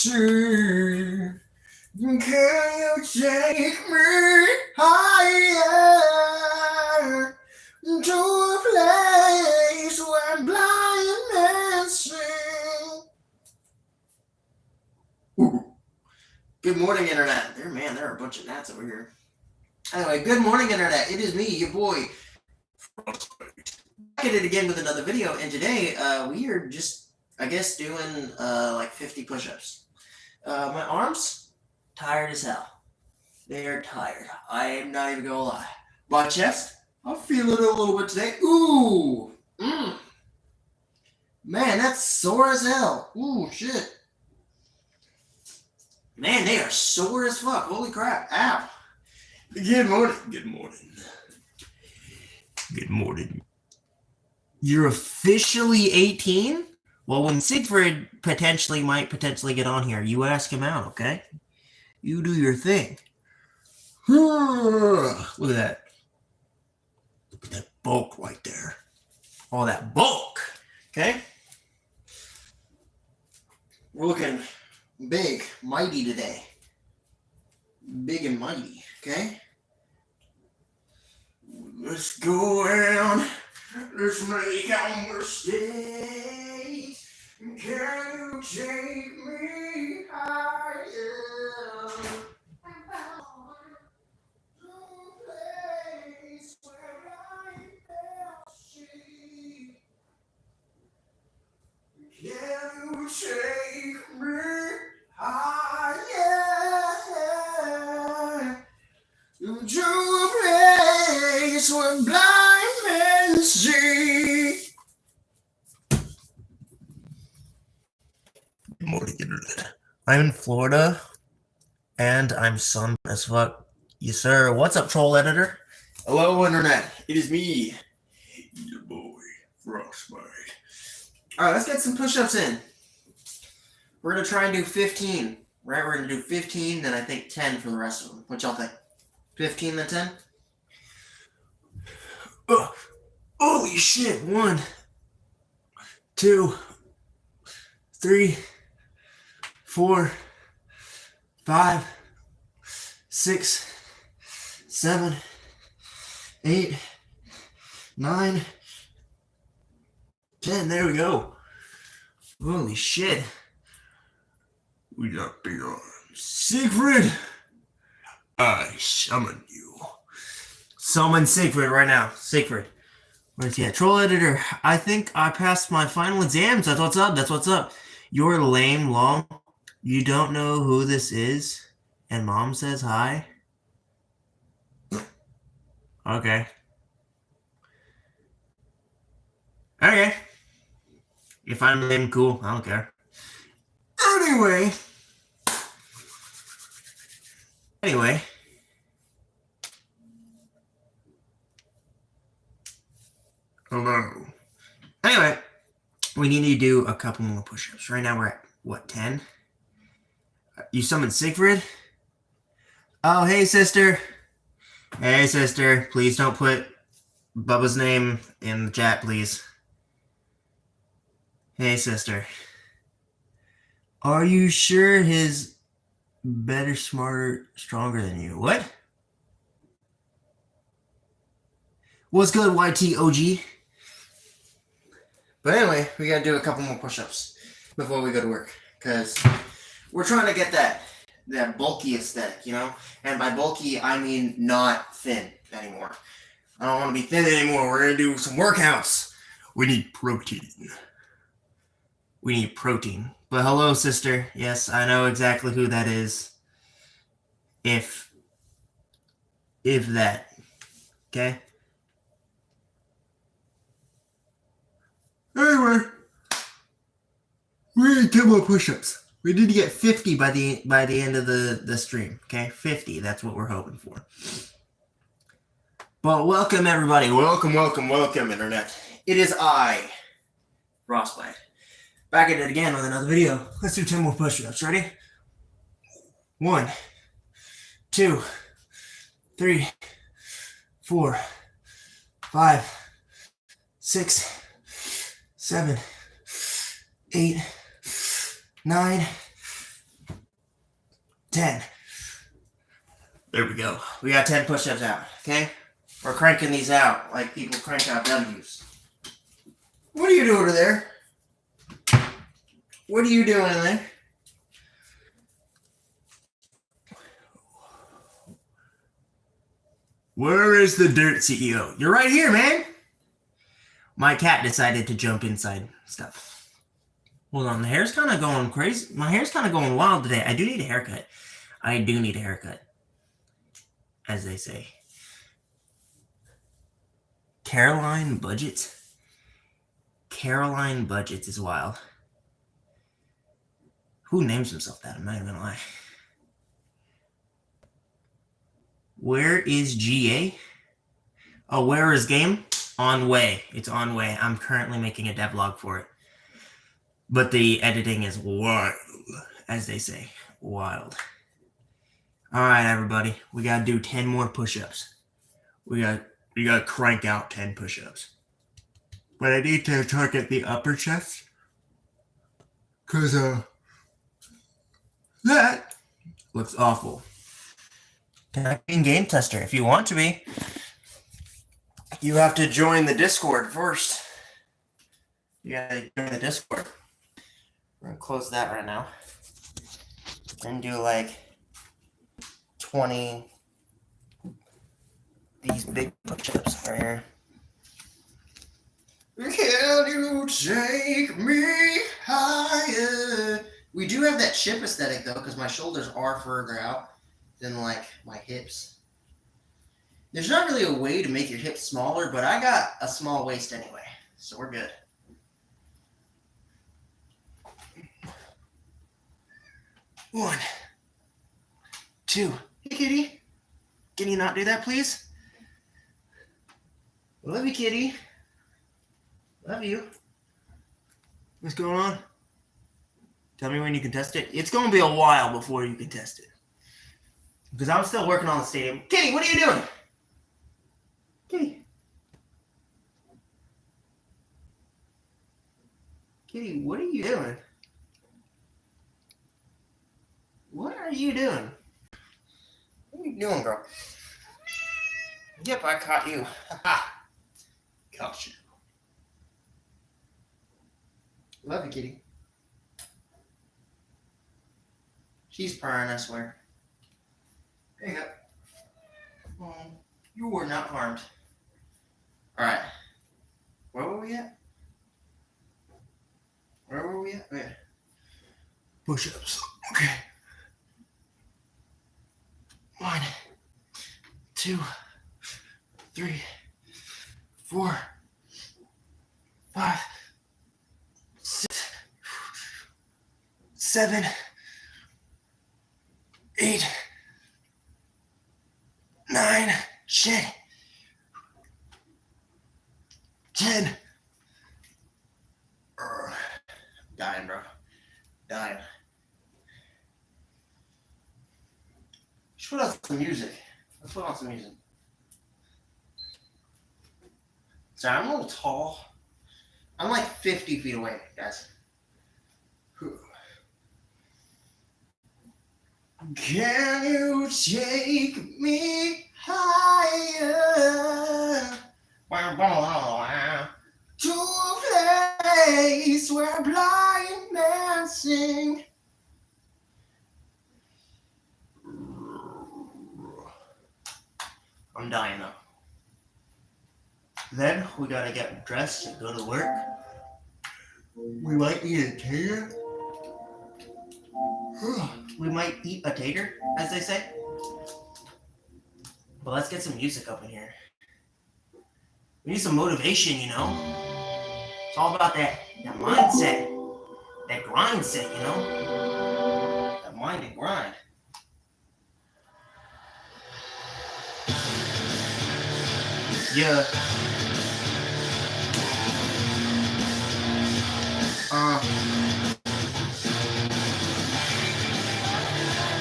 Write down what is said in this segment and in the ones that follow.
Can you take me higher to a place where blindness sing? Good morning, Internet. There are a bunch of gnats over here. Anyway, good morning, Internet. It is me, your boy, Frostbyte. Back at it again with another video, and today we are just, I guess, doing like 50 push-ups. My arms, tired as hell. They are tired. I am not even gonna lie. My chest, I'm feeling it a little bit today. Ooh! Man, that's sore as hell. Ooh, shit. Man, they are sore as fuck. Holy crap. Ow. Good morning. Good morning. Good morning. You're officially 18? Well, when Siegfried might potentially get on here, you ask him out, okay? You do your thing. Look at that. Look at that bulk right there. All that bulk. Okay? We're looking big, mighty today. Big and mighty, okay? Let's go around. Let's make our mistakes. Can you take me higher? To a place where I can see. Can you take me higher? To a place where blind men see. Good morning, Internet. I'm in Florida, and I'm sun as fuck. Yes, sir. What's up, troll editor? Hello, Internet. It is me, your boy, Frostbyte. All right, let's get some push-ups in. We're going to try and do 15, right? We're going to do 15, then I think 10 for the rest of them. What y'all think? 15 then 10? Oh, holy shit. 1, 2, 3, 4, 5, 6, 7, 8, 9, 10. There we go. Holy shit. We got big arms. Siegfried, I summon you. Summon Siegfried right now. Siegfried. Where's he at? Troll editor. I think I passed my final exams. That's what's up. That's what's up. You're lame, long. You don't know who this is? And mom says hi? Okay. Okay. If I'm lame, cool. I don't care. Anyway. Hello. Anyway, we need to do a couple more push-ups. Right now we're at, what, 10? You summoned Siegfried? Oh, hey, sister. Hey, sister. Please don't put Bubba's name in the chat, please. Hey, sister. Are you sure his better, smarter, stronger than you? What? What's good, YTOG? But anyway, we gotta do a couple more push-ups before we go to work, because we're trying to get that bulky aesthetic, you know? And by bulky, I mean not thin anymore. I don't want to be thin anymore. We're gonna do some workouts. We need protein. But hello, sister. Yes, I know exactly who that is. If that. Okay? Anyway, we need 10 more push-ups. We need to get 50 by the end of the stream. Okay? 50. That's what we're hoping for. But welcome, everybody. Welcome, Internet. It is I, Frostbyte. Back at it again with another video. Let's do 10 more push-ups. Ready? 1, 2, 3, 4, 5, 6, 7, 8, 9, 10. There we go. We got 10 push-ups out, okay? We're cranking these out like people crank out W's. What are you doing over there? What are you doing in there? Where is the dirt CEO? You're right here, man. My cat decided to jump inside stuff. Hold on, the hair's kind of going crazy. My hair's kind of going wild today. I do need a haircut. I do need a haircut, as they say. Caroline Budgets. Caroline Budgets is wild. Who names himself that? I'm not even gonna lie. Where is GA? Oh, where is game? On way. It's on way. I'm currently making a devlog for it. But the editing is wild, as they say. Wild. Alright, everybody. We gotta do 10 more push-ups. We gotta crank out 10 push-ups. But I need to target the upper chest. Cause that looks awful. Can I be in game tester if you want to be? You have to join the Discord first. You gotta join the Discord. We're gonna close that right now. And do like 20 these big push-ups right here. Can you take me higher? We do have that chip aesthetic though, because my shoulders are further out than like my hips. There's not really a way to make your hips smaller, but I got a small waist anyway, so we're good. One, two. Hey, kitty. Can you not do that, please? Love you, kitty. Love you. What's going on? Tell me when you can test it. It's going to be a while before you can test it. Because I'm still working on the stadium. Kitty, what are you doing? Kitty. Kitty, what are you doing? What are you doing? What are you doing, girl? Yep, I caught you. Ha! Caught you. Love you, kitty. She's purring, I swear. There you go. Oh, you were not harmed. Alright. Where were we at? Where were we at? Yeah. Push-ups. Okay. 1, 2, 3, 4, 5, 6, 7, 8, 9, shit, 10. Dying, bro. Dying. Let's put on some music. Let's put on some music. Sorry, I'm a little tall. I'm like 50 feet away, guys. Can you take me higher? To a place where blind men sing. I'm dying though. Then we gotta get dressed and go to work. We might eat a tater. We might eat a tater, as they say. But let's get some music up in here. We need some motivation, you know? It's all about that mindset. That grind set, you know? That mind and grind. Yeah.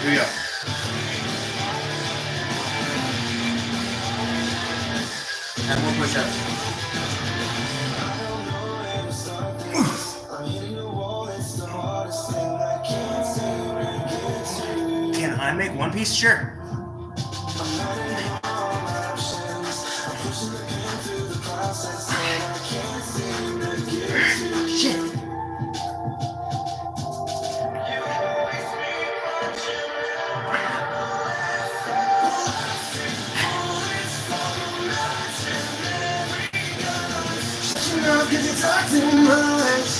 Here we go. And more push-ups. Can I I make one piece? Sure. Shit. Cause you talk too much.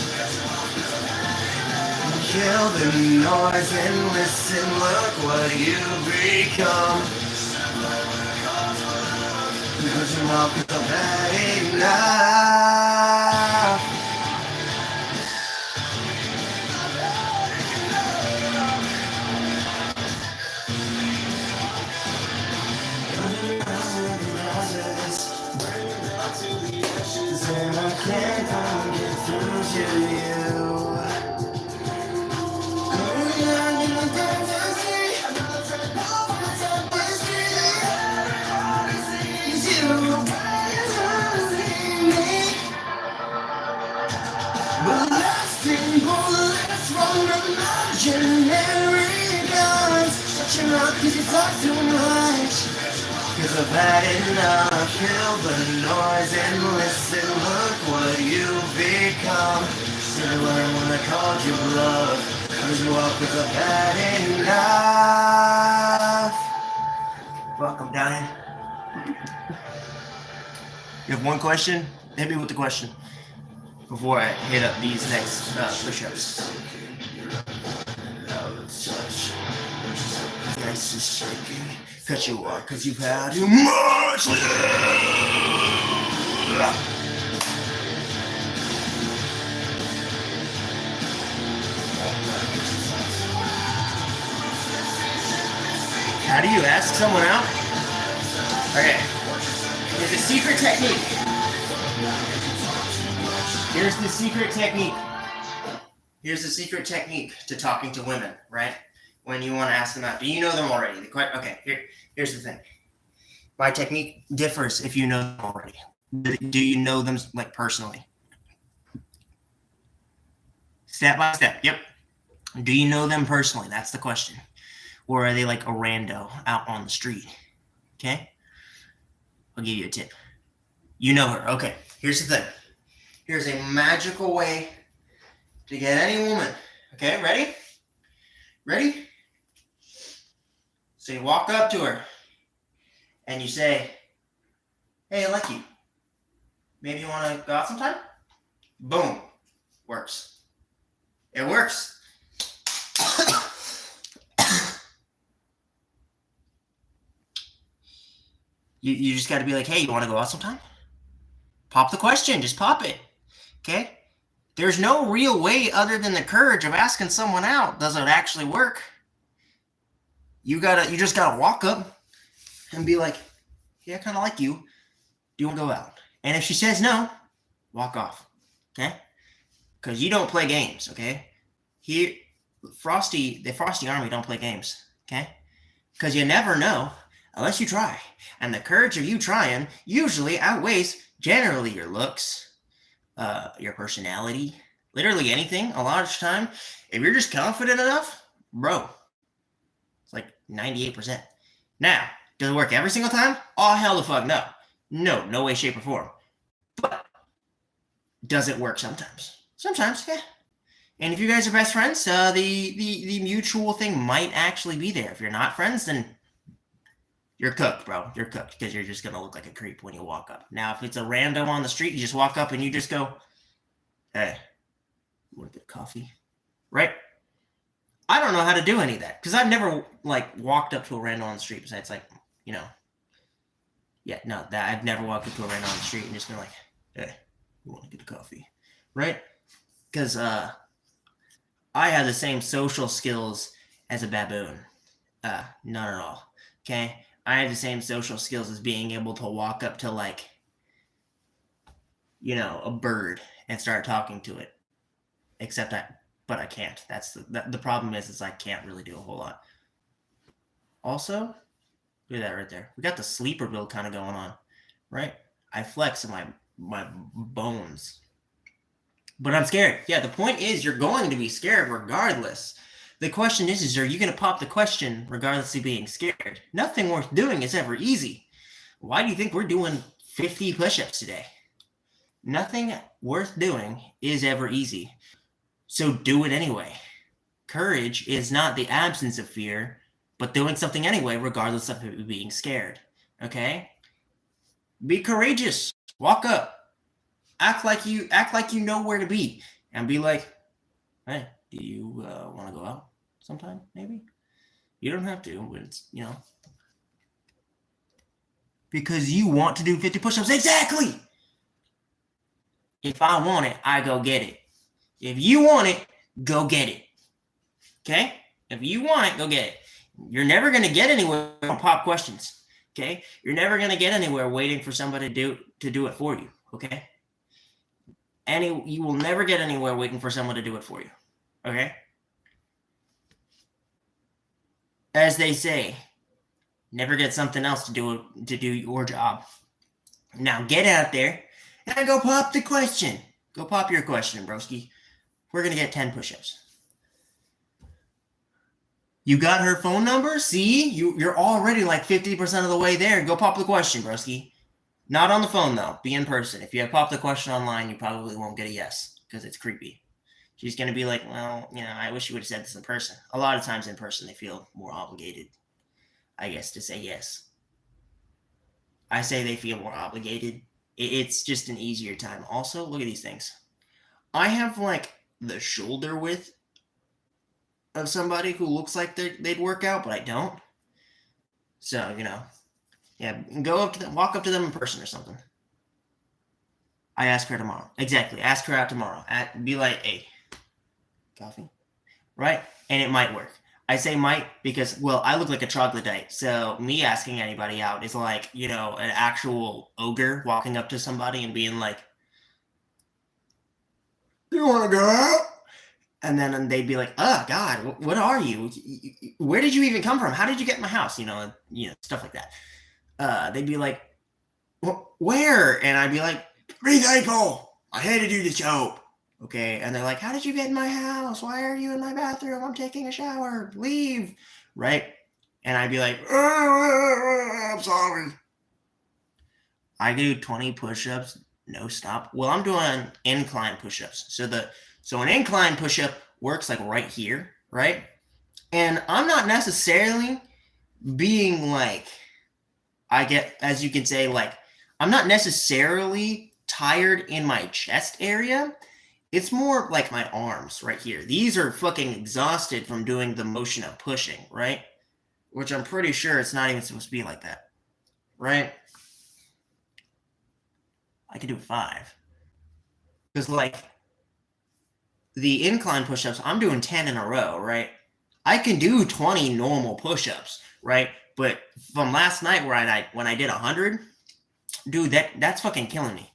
Kill the noise and listen, look what you've become. Because your mouth is bad enough. And I can't get through to you. Blasting bullets from imaginary guns. Shut your mouth 'cause you talk too much. 'Cause I've had enough. Kill the noise and listen. Look what you've become. Should've learned when I called you bluff. Cause you up 'cause I've had enough. Welcome, Diane. You have one question? Hit me with the question before I hit up these next push-ups. Oh, such nice and shaky. Cut you off because you've had too much. How do you ask someone out? Okay. There's a secret technique. Here's the secret technique. Here's the secret technique to talking to women, right? When you want to ask them out. Do you know them already? Okay, here's the thing. My technique differs if you know them already. Do you know them like personally? Step by step, yep. Do you know them personally? That's the question. Or are they like a rando out on the street? Okay? I'll give you a tip. You know her. Okay, here's the thing. Here's a magical way to get any woman. Okay, ready? Ready? So you walk up to her and you say, hey, I like you. Maybe you want to go out sometime? Boom. Works. It works. You just got to be like, hey, you want to go out sometime? Pop the question. Just pop it. Okay? There's no real way other than the courage of asking someone out. Does it actually work? You just gotta walk up and be like, yeah, I kind of like you. Do you want to go out? And if she says no, walk off. Okay? Because you don't play games. Okay? Here, the Frosty Army don't play games. Okay? Because you never know unless you try. And the courage of you trying usually outweighs generally your looks, your personality, literally anything. A lot of the time, if you're just confident enough, bro, it's like 98%. Now, does it work every single time? Oh, hell the fuck no. No way, shape, or form. But does it work sometimes? Sometimes, yeah. And if you guys are best friends, the mutual thing might actually be there. If you're not friends, then you're cooked, bro. You're cooked because you're just going to look like a creep when you walk up. Now, if it's a random on the street, you just walk up and you just go, hey, you want to get coffee? Right? I don't know how to do any of that because I've never, like, walked up to a random on the street besides, like, you know. Yeah, no, I've never walked up to a random on the street and just been like, hey, you want to get a coffee? Right? Because I have the same social skills as a baboon. Not at all. Okay? I have the same social skills as being able to walk up to, like, you know, a bird and start talking to it. But I can't. That's the problem is I can't really do a whole lot. Also, look at that right there. We got the sleeper build kind of going on, right? I flex in my bones. But I'm scared. Yeah, the point is you're going to be scared regardless. The question is are you going to pop the question regardless of being scared? Nothing worth doing is ever easy. Why do you think we're doing 50 push-ups today? Nothing worth doing is ever easy. So do it anyway. Courage is not the absence of fear, but doing something anyway regardless of being scared. Okay? Be courageous. Walk up. Act like you know where to be, and be like, hey, do you want to go out sometime? Maybe you don't have to, but it's because you want to do 50 push-ups. Exactly. If I want it, I go get it. If you want it, go get it. Okay? If you want it, go get it. You're never gonna get anywhere on pop questions. Okay? You're never gonna get anywhere waiting for somebody to do it for you. Okay? You will never get anywhere waiting for someone to do it for you. Okay? As they say, never get something else to do your job. Now get out there and go pop the question. Go pop your question, broski. We're gonna get 10 push-ups. You got her phone number? See? You're already like 50% of the way there. Go pop the question, broski. Not on the phone, though. Be in person. If you have popped the question online, you probably won't get a yes because it's creepy. She's going to be like, well, I wish you would have said this in person. A lot of times in person, they feel more obligated, I guess, to say yes. I say they feel more obligated. It's just an easier time. Also, look at these things. I have, like, the shoulder width of somebody who looks like they'd work out, but I don't. So, yeah, go up to them, walk up to them in person or something. I ask her tomorrow. Exactly. Ask her out tomorrow. Be like, hey, coffee? Right? And it might work. I say might because, well, I look like a troglodyte. So me asking anybody out is like, an actual ogre walking up to somebody and being like, you want to go out? And then they'd be like, oh, God, what are you? Where did you even come from? How did you get in my house? Stuff like that. They'd be like, where? And I'd be like, be thankful. I had to do the job. Okay. And they're like, how did you get in my house? Why are you in my bathroom? I'm taking a shower. Leave. Right. And I'd be like, I'm sorry. I do 20 push-ups, no stop. Well, I'm doing incline push-ups. So an incline push-up works like right here. Right. And I'm not necessarily being like, as you can say, like, I'm not necessarily tired in my chest area. It's more like my arms right here. These are fucking exhausted from doing the motion of pushing, right? Which I'm pretty sure it's not even supposed to be like that, right? I could do 5. Because, like, the incline push-ups, I'm doing 10 in a row, right? I can do 20 normal push-ups, right? But from last night when I did 100, dude, that's fucking killing me,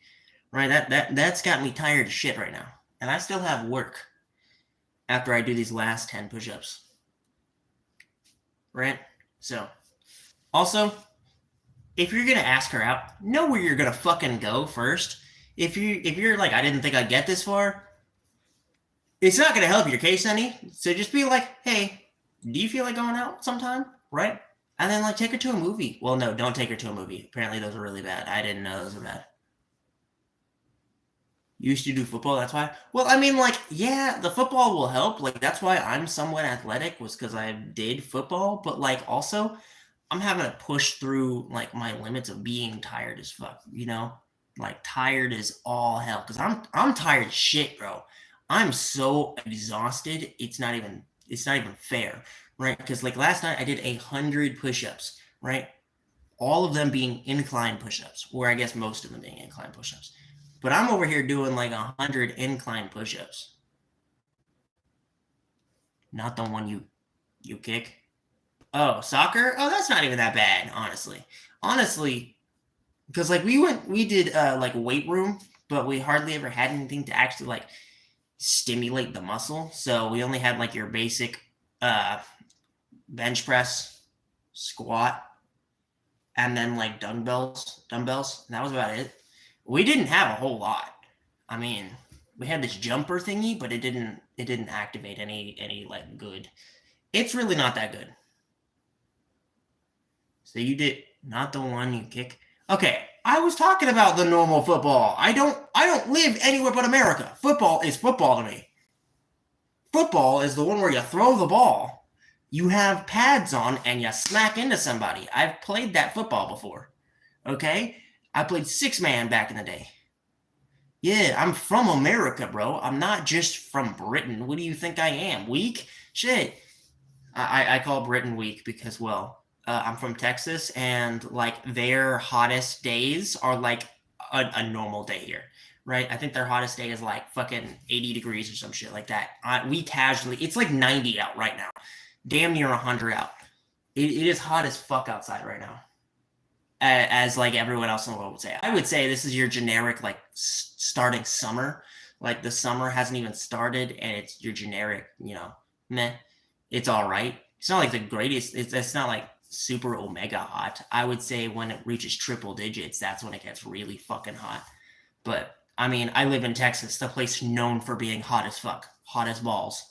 right? That's got me tired as shit right now, and I still have work after I do these last 10 push-ups, right? So, also, if you're gonna ask her out, know where you're gonna fucking go first. If you're like, I didn't think I'd get this far, it's not gonna help your case any. So just be like, hey, do you feel like going out sometime, right? And then, like, take her to a movie. Well, no, don't take her to a movie. Apparently, those are really bad. I didn't know those were bad. You used to do football, that's why? Well, I mean, like, yeah, the football will help. Like, that's why I'm somewhat athletic, was because I did football. But, like, also, I'm having to push through, like, my limits of being tired as fuck, Like, tired as all hell. Because I'm tired as shit, bro. I'm so exhausted, it's not even fair. Right? Because, like, last night I did 100 push-ups, right? All of them being incline push-ups, or I guess most of them being incline push-ups. But I'm over here doing like 100 incline push-ups. Not the one you kick. Oh, soccer? Oh, that's not even that bad, honestly. Honestly, because like we did like weight room, but we hardly ever had anything to actually like stimulate the muscle. So we only had like your basic bench press, squat, and then like dumbbells. And that was about it. We didn't have a whole lot. I mean, we had this jumper thingy, but it it didn't activate any like good. It's really not that good. So you did not the one you kick. Okay, I was talking about the normal football. I don't live anywhere but America. Football is football to me. Football is the one where you throw the ball, you have pads on, and you smack into somebody. I've played that football before. Okay? I played 6-man back in the day. Yeah, I'm from America, bro. I'm not just from Britain. What do you think I am? Weak? Shit. I call Britain weak because, well, I'm from Texas, and like their hottest days are like a normal day here, right? I think their hottest day is like fucking 80 degrees or some shit like that. We casually, it's like 90 out right now, damn near 100 out. It is hot as fuck outside right now, as like everyone else in the world would say. I would say this is your generic like starting summer. Like the summer hasn't even started, and it's your generic, meh. It's all right. It's not like the greatest. It's not like super omega hot. I would say when it reaches triple digits, that's when it gets really fucking hot. But I mean, I live in Texas, the place known for being hot as fuck, hot as balls.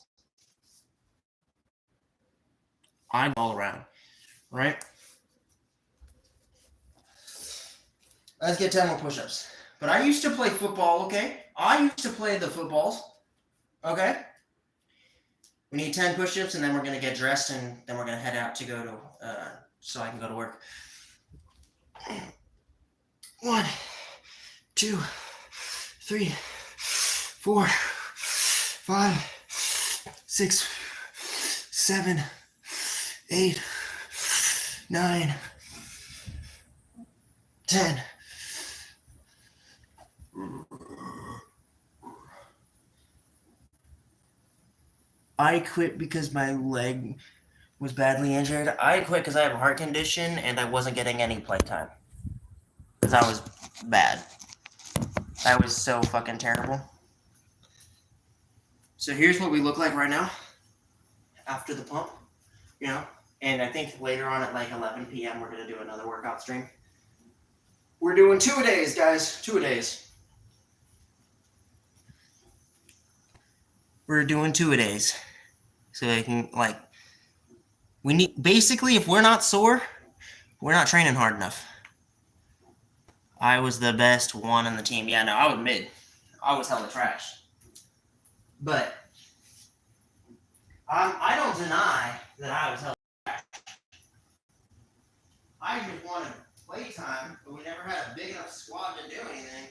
I'm all around, right? Let's get 10 more push-ups. But I used to play football, okay? I used to play the footballs, okay? We need 10 push-ups, and then we're going to get dressed, and then we're going to head out to go to, so I can go to work. 1, 2, 3, 4, 5, 6, 7, 8, 9, 10. I quit because my leg was badly injured. I quit because I have a heart condition and I wasn't getting any playtime. Because I was bad. I was so fucking terrible. So here's what we look like right now. After the pump. And I think later on at like 11 p.m. we're going to do another workout stream. We're doing 2-a-days, guys. 2-a-days. We're doing 2-a-days. So I can, like, we need, basically, if we're not sore, we're not training hard enough. I was the best one on the team. Yeah, no, I was mid. I was hella trash. But I don't deny that I was hella trash. I just wanted playtime, but we never had a big enough squad to do anything.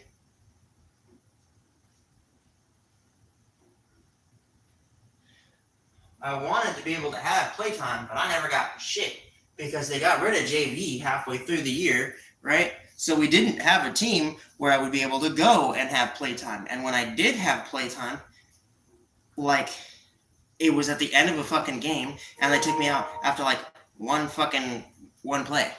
I wanted to be able to have playtime, but I never got shit because they got rid of JV halfway through the year, right? So we didn't have a team where I would be able to go and have playtime. And when I did have playtime, like, it was at the end of a fucking game, and they took me out after, like, one play.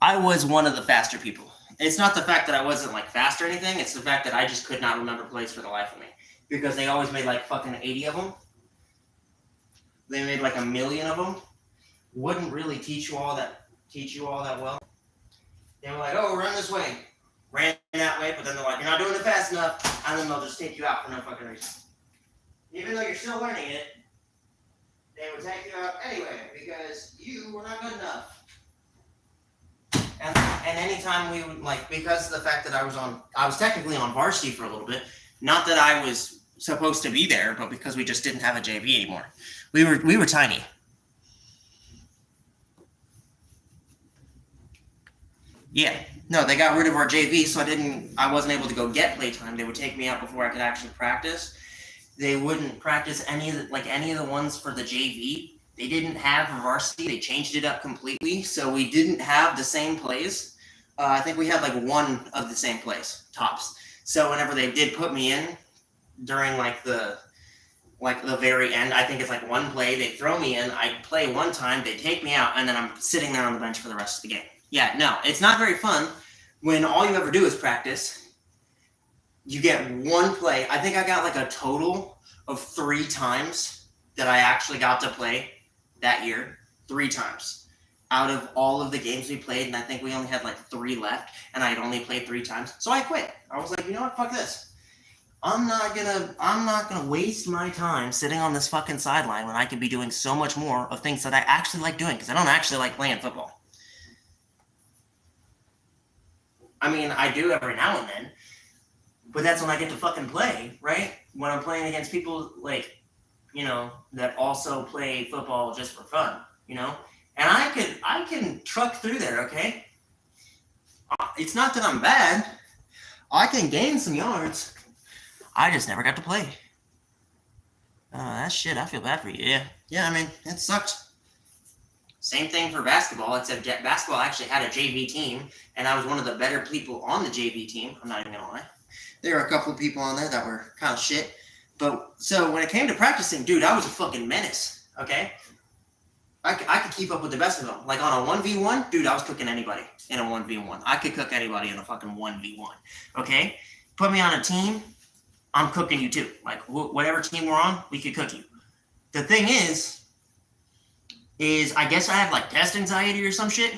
I was one of the faster people. It's not the fact that I wasn't, like, fast or anything. It's the fact that I just could not remember plays for the life of me. Because they always made, like, fucking 80 of them. They made, like, 1 million of them. Wouldn't really teach you all that well. They were like, oh, run this way. Ran that way, but then they're like, you're not doing it fast enough. And then they'll just take you out for no fucking reason. Even though you're still learning it, they would take you out anyway because you were not good enough. And anytime we would, like, because of the fact that I was technically on varsity for a little bit, not that I was supposed to be there, but because we just didn't have a JV anymore. We were tiny. Yeah. No, they got rid of our JV, so I wasn't able to go get playtime. They would take me out before I could actually practice. They wouldn't practice any of the ones for the JV. They didn't have varsity. They changed it up completely, so we didn't have the same plays. I think we had like one of the same plays, tops. So whenever they did put me in during like the very end, I think it's like one play, they throw me in, I play one time, they take me out, and then I'm sitting there on the bench for the rest of the game. Yeah, no, it's not very fun when all you ever do is practice. You get one play. I think I got like a total of 3 times that I actually got to play that year. 3 times out of all of the games we played, and I think we only had like 3 left, and I had only played 3 times. So I quit. I was like, you know what? Fuck this. I'm not gonna waste my time sitting on this fucking sideline when I could be doing so much more of things that I actually like doing, because I don't actually like playing football. I mean, I do every now and then, but that's when I get to fucking play, right? When I'm playing against people like, that also play football just for fun, And I can truck through there, okay? It's not that I'm bad. I can gain some yards. I just never got to play. That shit, I feel bad for you. Yeah, I mean, it sucks. Same thing for basketball, except basketball actually had a JV team, and I was one of the better people on the JV team. I'm not even gonna lie. There were a couple of people on there that were kind of shit. But so when it came to practicing, dude, I was a fucking menace, okay? I could keep up with the best of them. Like on a 1v1, dude, I was cooking anybody in a 1v1. I could cook anybody in a fucking 1v1, okay? Put me on a team, I'm cooking you too. Like whatever team we're on, we could cook you. The thing is I guess I have like test anxiety or some shit.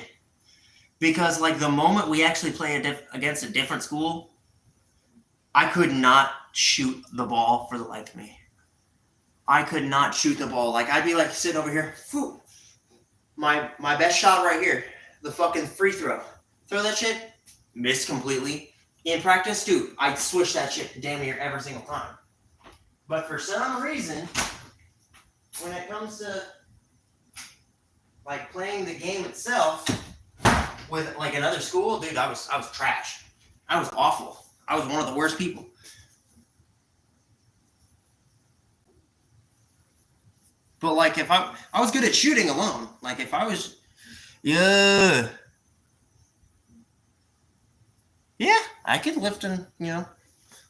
Because like the moment we actually play against a different school, I could not shoot the ball for the life of me. I could not shoot the ball. Like I'd be like sitting over here. Phew. My best shot right here. The fucking free throw. Throw that shit. Miss completely. In practice, dude, I'd switch that shit damn near every single time. But for some reason, when it comes to like playing the game itself with like another school, dude, I was trash. I was awful. I was one of the worst people. But like if I was good at shooting alone. Like if I was Yeah, I could lift and,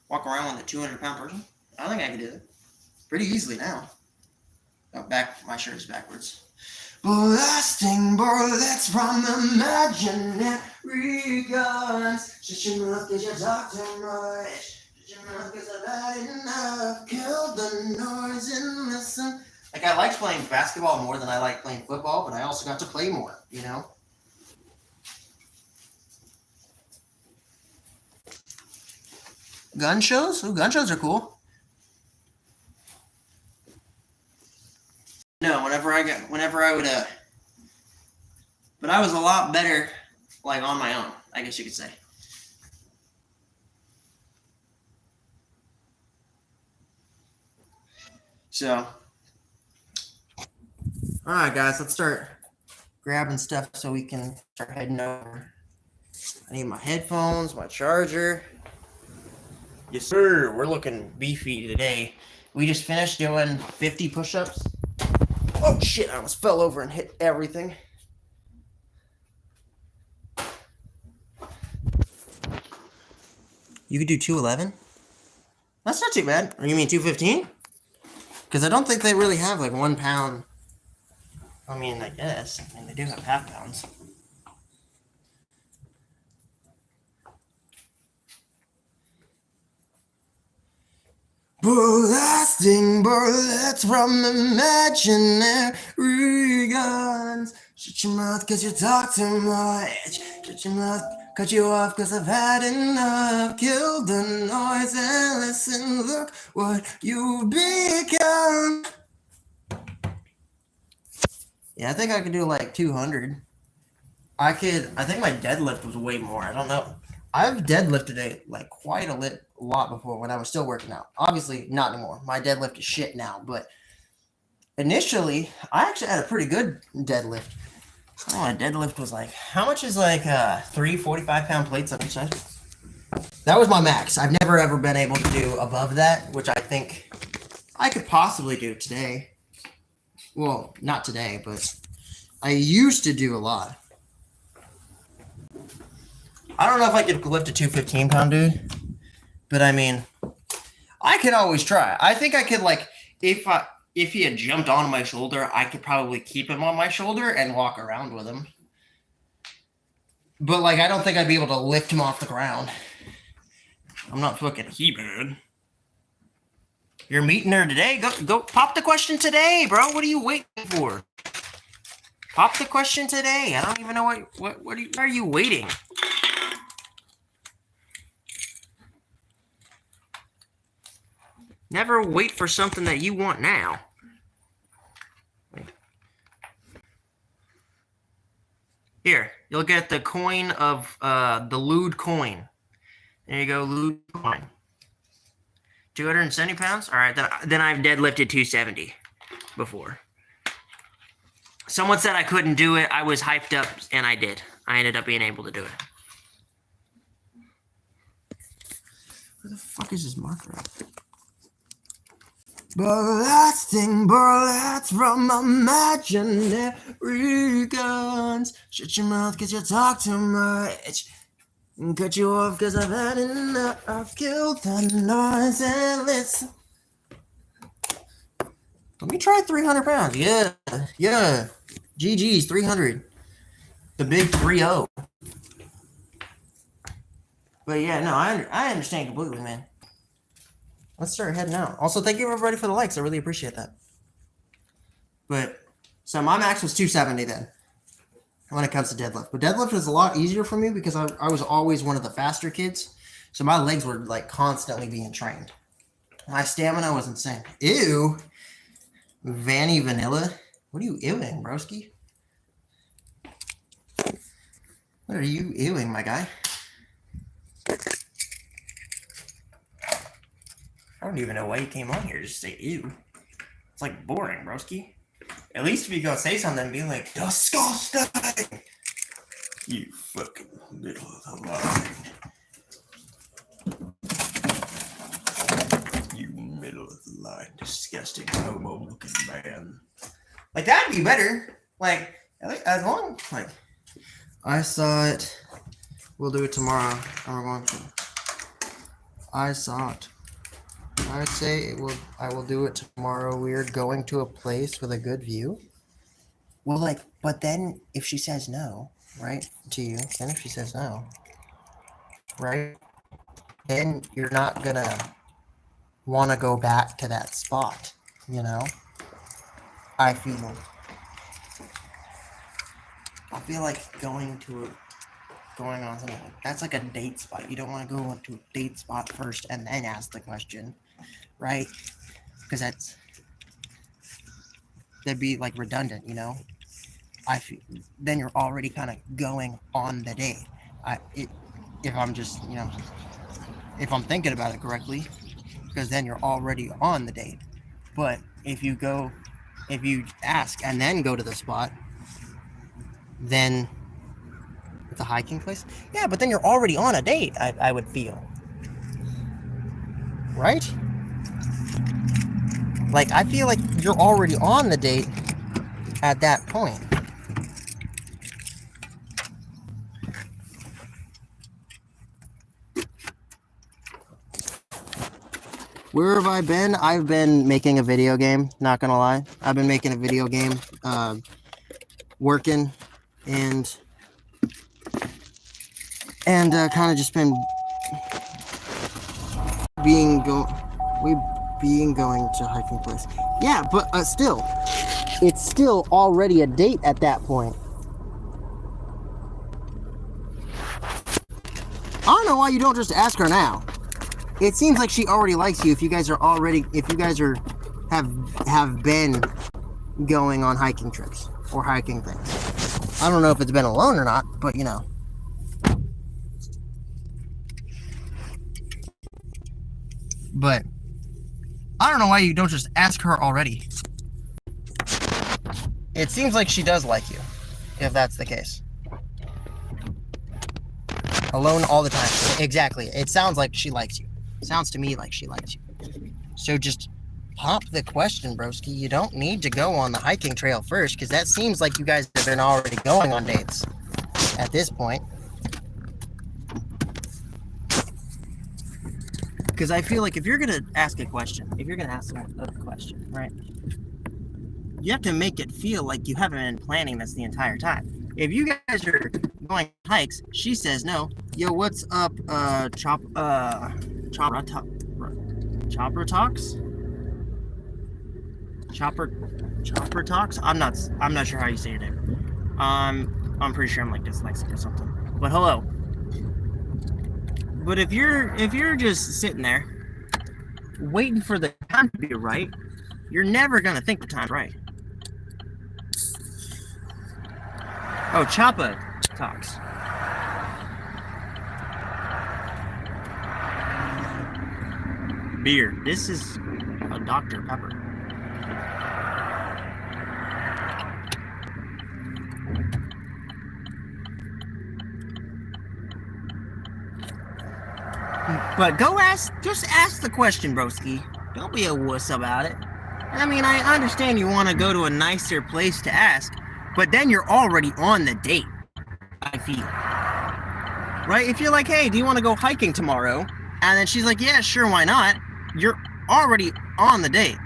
walk around with a 200-pound person. I think I could do it pretty easily now. Oh, my shirt is backwards. Blasting bullets from imaginary guns. Shut your mouth cause you talk too much. Shut your mouth cause I've had enough. Kill the noise and listen. Like I liked playing basketball more than I like playing football, but I also got to play more, Gun shows? Ooh, gun shows are cool. No, whenever I would, but I was a lot better, like, on my own, I guess you could say. So, all right, guys, let's start grabbing stuff so we can start heading over. I need my headphones, my charger. Yes, sir. We're looking beefy today. We just finished doing 50 push-ups. Oh, shit. I almost fell over and hit everything. You could do 211? That's not too bad. Or you mean 215? Because I don't think they really have like 1 pound. I mean, I guess. I mean, they do have half pounds. Blasting bullets from imaginary guns. Shut your mouth cause you talk too much. Shut your mouth, cut you off cause I've had enough. Kill the noise and listen, look what you've become. Yeah, I think I could do like 200. I think my deadlift was way more. I don't know. I've deadlifted quite a lot before when I was still working out. Obviously, not anymore. My deadlift is shit now. But initially, I actually had a pretty good deadlift. Oh, my deadlift was like, how much is like 3 45-pound plates on each side? That was my max. I've never ever been able to do above that, which I think I could possibly do today. Well, not today, but I used to do a lot. I don't know if I could lift a 215-pound dude, but I mean, I could always try. I think I could, like, if he had jumped on my shoulder, I could probably keep him on my shoulder and walk around with him. But, like, I don't think I'd be able to lift him off the ground. I'm not fucking He-Man. You're meeting her today? Go pop the question today, bro. What are you waiting for? Pop the question today. I don't even know what are you waiting? Never wait for something that you want now. Here, you'll get the coin of the lewd coin. There you go, lewd coin. 270 pounds? All right, then I've deadlifted 270 before. Someone said I couldn't do it. I was hyped up, and I did. I ended up being able to do it. Where the fuck is this marker at? Blasting bullets from imaginary guns. Shut your mouth cause you talk too much. And cut you off cause I've had enough. I've killed the noise and listen. Let me try 300 pounds. Yeah. GG's 300. The big 3-0. But yeah, no, I understand completely, man. Let's start heading out. Also, thank you everybody for the likes. I really appreciate that. But, so my max was 270 then, when it comes to deadlift. But deadlift was a lot easier for me because I was always one of the faster kids. So my legs were like constantly being trained. My stamina was insane. Ew. Vanny Vanilla. What are you ewing, broski? What are you ewing, my guy? I don't even know why you came on here to just say ew. It's like boring, broski. At least if you go say something, be like, disgusting! You fucking middle of the line. You middle of the line, disgusting homo looking man. Like, that'd be better. Like, as long like, I saw it. We'll do it tomorrow. We're going to. I saw it. I would say I will do it tomorrow. We're going to a place with a good view. Well, like, but then if she says no, right, to you, then if she says no, right, then you're not gonna want to go back to that spot, you know? I feel like going on something like that's like a date spot. You don't want to go to a date spot first and then ask the question, right? Because that'd be like redundant, you know. I feel then you're already kind of going on the date. If I'm just, you know, if I'm thinking about it correctly, because then you're already on the date. But if you ask and then go to the spot, then the hiking place? Yeah, but then you're already on a date, I would feel. Right? Like, I feel like you're already on the date at that point. Where have I been? I've been making a video game, not gonna lie. I've been making a video game, working, and kind of just been going to hiking place. Yeah, but still, it's still already a date at that point. I don't know why you don't just ask her now. It seems like she already likes you if you guys have been going on hiking trips or hiking things. I don't know if it's been alone or not, but you know. But I don't know why you don't just ask her already. It seems like she does like you, if that's the case. Alone all the time. Exactly. It sounds like she likes you. Sounds to me like she likes you. So just pop the question, broski. You don't need to go on the hiking trail first, because that seems like you guys have been already going on dates at this point. Because I feel like if you're going to ask a question, right, you have to make it feel like you haven't been planning this the entire time. If you guys are going hikes, she says no. Yo, what's up, Chopper Talks? Chopper Talks? I'm not sure how you say your name. I'm pretty sure I'm like dyslexic or something. But hello. But if you're just sitting there waiting for the time to be right, you're never gonna think the time's right. Oh, Choppa talks. Beer. This is a Dr. Pepper. But just ask the question, broski. Don't be a wuss about it. I mean, I understand you want to go to a nicer place to ask, but then you're already on the date, I feel. Right? If you're like, hey, do you want to go hiking tomorrow? And then she's like, yeah, sure, why not? You're already on the date.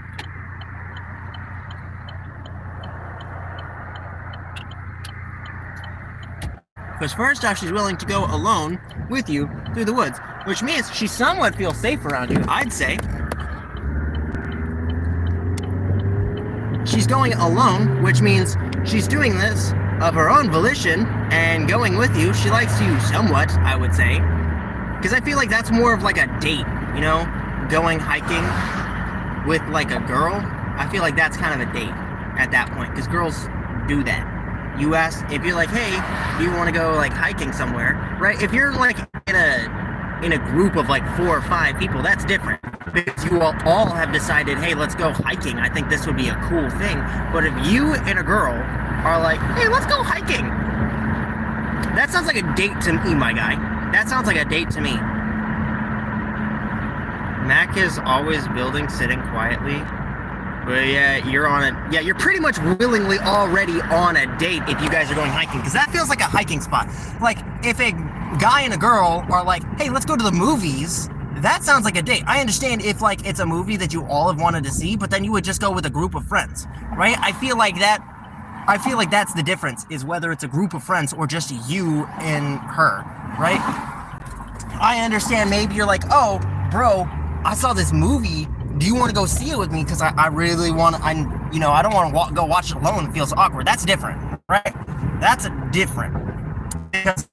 Because first off, she's willing to go alone with you through the woods, which means she somewhat feels safe around you, I'd say. She's going alone, which means she's doing this of her own volition and going with you. She likes you somewhat, I would say. Because I feel like that's more of like a date, you know? Going hiking with like a girl. I feel like that's kind of a date at that point, because girls do that. You ask, if you're like, hey, do you want to go like hiking somewhere, right? If you're like in a group of like 4 or 5 people, that's different, because you all have decided, hey, let's go hiking. I think this would be a cool thing. But if you and a girl are like, hey, let's go hiking, that sounds like a date to me, my guy. That sounds like a date to me. Mac is always building, sitting quietly. But yeah, you're pretty much willingly already on a date if you guys are going hiking, because that feels like a hiking spot. Like, if a guy and a girl are like, hey, let's go to the movies, that sounds like a date. I understand if, like, it's a movie that you all have wanted to see, but then you would just go with a group of friends, right? I feel like that's the difference, is whether it's a group of friends or just you and her, right? I understand maybe you're like, oh, bro, I saw this movie. Do you want to go see it with me? Because I really want to, I don't want to go watch it alone. It feels awkward. That's different, right? That's different. Because,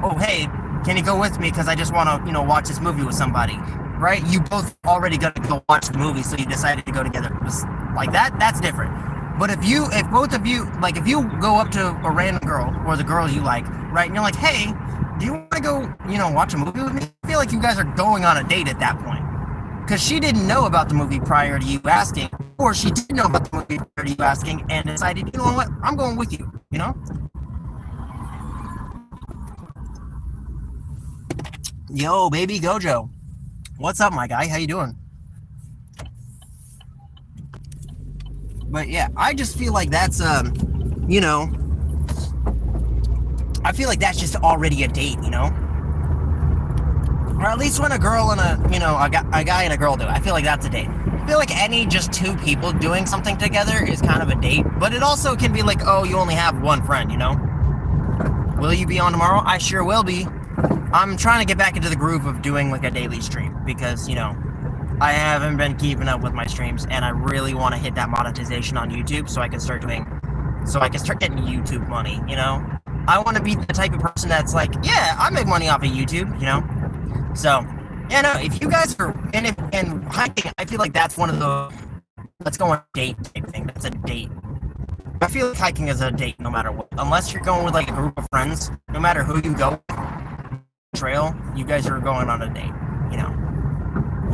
oh, hey, can you go with me? Because I just want to, watch this movie with somebody, right? You both already got to go watch the movie, so you decided to go together. Like that, that's different. But if both of you, like if you go up to a random girl or the girl you like, right? And you're like, hey, do you want to go, watch a movie with me? I feel like you guys are going on a date at that point. Because she didn't know about the movie prior to you asking, or she did know about the movie prior to you asking and decided, you know what, I'm going with you, Yo, baby Gojo. What's up, my guy? How you doing? But yeah, I just feel like that's, I feel like that's just already a date, Or at least when a girl and a guy and a girl do it. I feel like that's a date. I feel like any just 2 people doing something together is kind of a date. But it also can be like, oh, you only have one friend, Will you be on tomorrow? I sure will be. I'm trying to get back into the groove of doing like a daily stream because, I haven't been keeping up with my streams, and I really want to hit that monetization on YouTube so I can start getting YouTube money, I want to be the type of person that's like, yeah, I make money off of YouTube, So, if you guys are, and hiking, I feel like that's one of the, let's go on a date type thing. That's a date. I feel like hiking is a date no matter what. Unless you're going with like a group of friends, no matter who you go trail, you guys are going on a date,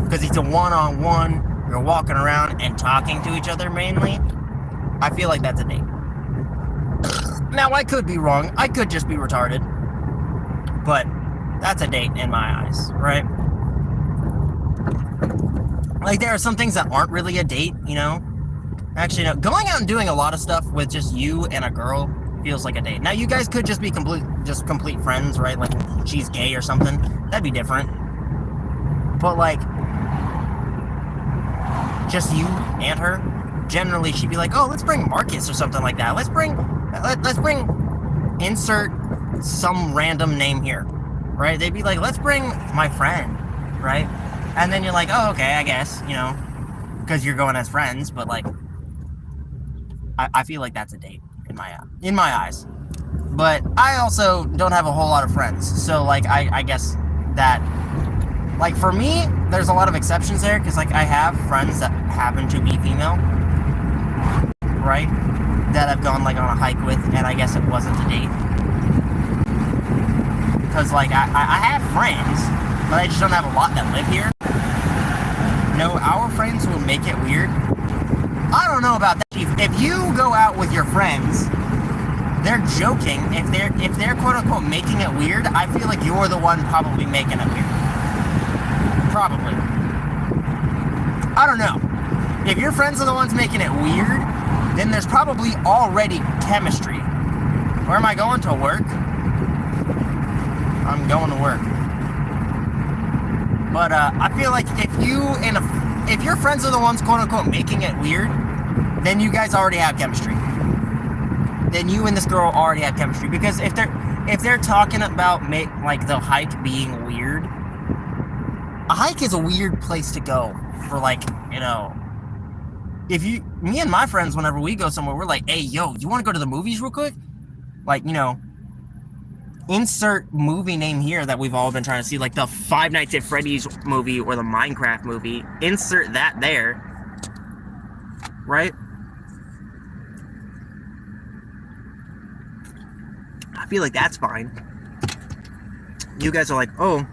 Because it's a one-on-one, you're walking around and talking to each other mainly. I feel like that's a date. Now, I could be wrong. I could just be retarded. But that's a date in my eyes, right? Like, there are some things that aren't really a date, Actually, no. Going out and doing a lot of stuff with just you and a girl feels like a date. Now, you guys could just be complete friends, right? Like, she's gay or something. That'd be different. But, like, just you and her, generally she'd be like, oh, let's bring Marcus or something like that. Let's bring insert some random name here. Right? They'd be like, let's bring my friend, right? And then you're like, oh, okay, I guess, because you're going as friends, but like, I feel like that's a date in my eyes. But I also don't have a whole lot of friends, so like, I guess that like for me, there's a lot of exceptions there because like I have friends that happen to be female, right? That I've gone like on a hike with, and I guess it wasn't a date. Because like I have friends, but I just don't have a lot that live here. No, our friends will make it weird. I don't know about that. If you go out with your friends, they're joking. If they're quote unquote making it weird, I feel like you're the one probably making it weird. Probably. I don't know. If your friends are the ones making it weird, then there's probably already chemistry. Where am I going? To work? I'm going to work. But I feel like if your friends are the ones quote unquote making it weird, then you guys already have chemistry. Then you and this girl already have chemistry. Because if they're talking about like the hike being weird, a hike is a weird place to go for like, you know, me and my friends, whenever we go somewhere, we're like, hey, yo, you want to go to the movies real quick? Like, you know, insert movie name here that we've all been trying to see, like the Five Nights at Freddy's movie or the Minecraft movie. Insert that there, right? I feel like that's fine. You guys are like, oh,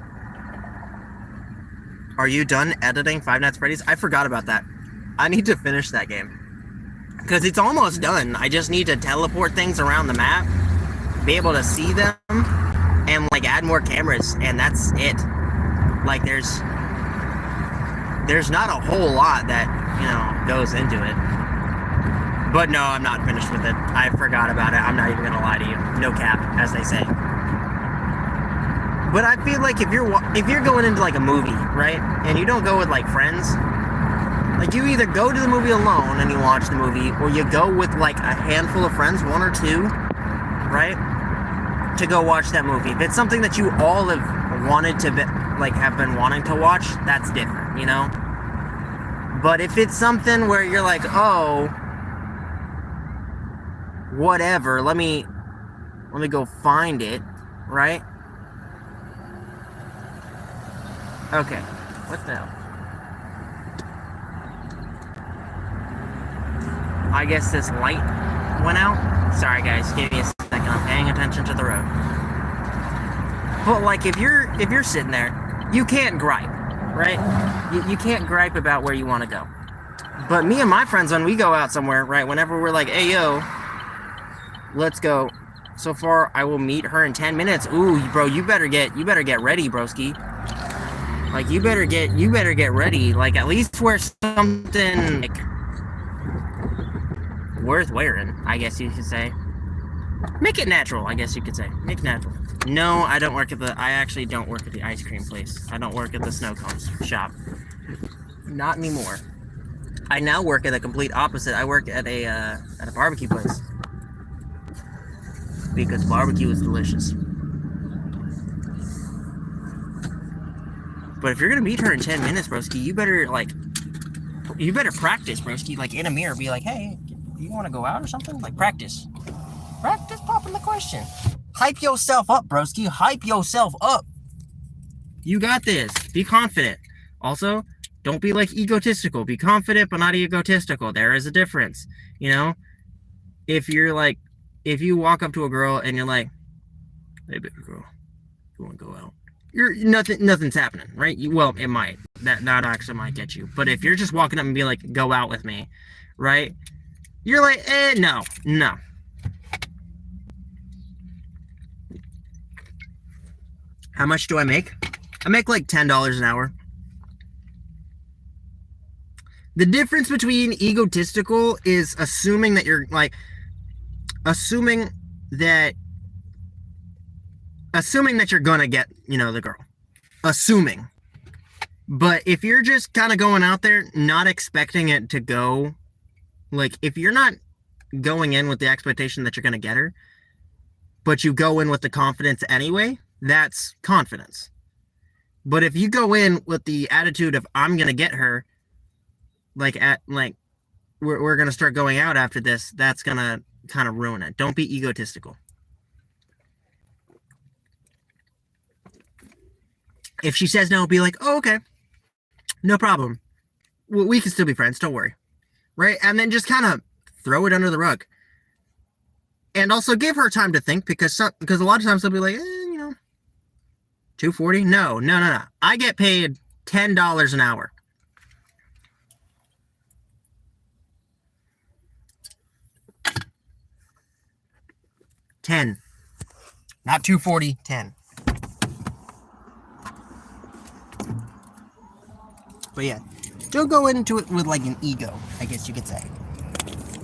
are you done editing Five Nights at Freddy's? I forgot about that. I need to finish that game. Because it's almost done. I just need to teleport things around the map, be able to see them, and like add more cameras, and that's it. Like there's not a whole lot that, you know, goes into it. But no, I'm not finished with it. I forgot about it. I'm not even gonna lie to you. No cap, as they say. But I feel like if you're going into like a movie, right, and you don't go with like friends, like you either go to the movie alone and you watch the movie, or you go with like a handful of friends, one or two, right, to go watch that movie. If it's something that you all have wanted to have been wanting to watch, that's different, you know. But if it's something where you're like, oh, whatever, let me go find it, right? Okay, what the hell? I guess this light went out. Sorry guys, give me a second, I'm paying attention to the road. But like if you're sitting there, you can't gripe, right? You can't gripe about where you want to go. But me and my friends, when we go out somewhere, right, whenever we're like, hey yo, let's go. So far I will meet her in 10 minutes. Ooh, bro, you better get ready, broski. Like you better get ready. Like at least wear something like worth wearing, I guess you could say. Make it natural, I guess you could say. Make it natural. No, I actually don't work at the ice cream place. I don't work at the snow cones shop. Not anymore. I now work at the complete opposite. I work at a barbecue place. Because barbecue is delicious. But if you're gonna meet her in 10 minutes, broski, you better practice, broski. Like in a mirror, be like, hey, you want to go out or something? Like practice popping the question. Hype yourself up, broski. Hype yourself up. You got this. Be confident. Also, don't be like egotistical. Be confident, but not egotistical. There is a difference. You know, if you walk up to a girl and you're like, hey, baby girl, you want to go out? Nothing's happening, right? Well, it might. That actually might get you. But if you're just walking up and be like, go out with me, right? You're like, no. How much do I make? I make like $10 an hour. The difference between egotistical is assuming that you're like, assuming that you're gonna get, you know, the girl. Assuming. But if you're just kind of going out there, not expecting it to go, like, if you're not going in with the expectation that you're gonna get her, but you go in with the confidence anyway, that's confidence. But if you go in with the attitude of, I'm gonna get her, we're gonna start going out after this, that's gonna kind of ruin it. Don't be egotistical. If she says no, be like, oh, okay, no problem. We can still be friends. Don't worry. Right? And then just kind of throw it under the rug. And also give her time to think because a lot of times they'll be like, $2.40? No. I get paid $10 an hour. $10. Not $2.40, $10. But yeah, don't go into it with like an ego, I guess you could say.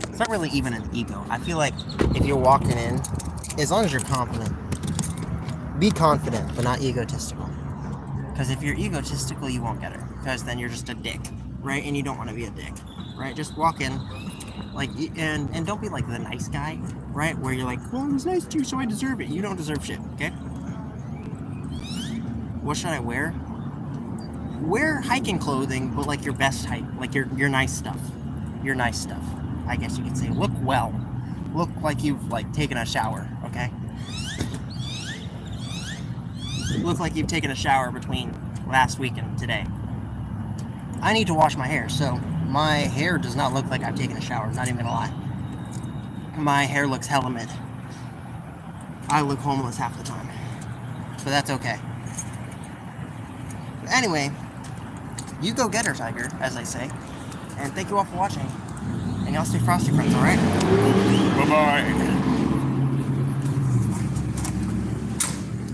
It's not really even an ego. I feel like if you're walking in, as long as you're confident, be confident, but not egotistical. Because if you're egotistical, you won't get her. Because then you're just a dick, right? And you don't want to be a dick, right? Just walk in, like, and don't be like the nice guy, right? Where you're like, well, it was nice to you, so I deserve it. You don't deserve shit, okay? What should I wear? Wear hiking clothing, but like your best hike, like your nice stuff. Your nice stuff, I guess you could say. Look well. Look like you've like taken a shower, okay? Look like you've taken a shower between last week and today. I need to wash my hair, so my hair does not look like I've taken a shower, not even gonna lie. My hair looks hella mid. I look homeless half the time, but that's okay. But anyway, you go get her, Tiger, as I say. And thank you all for watching. And y'all stay frosty, friends, alright? Bye-bye.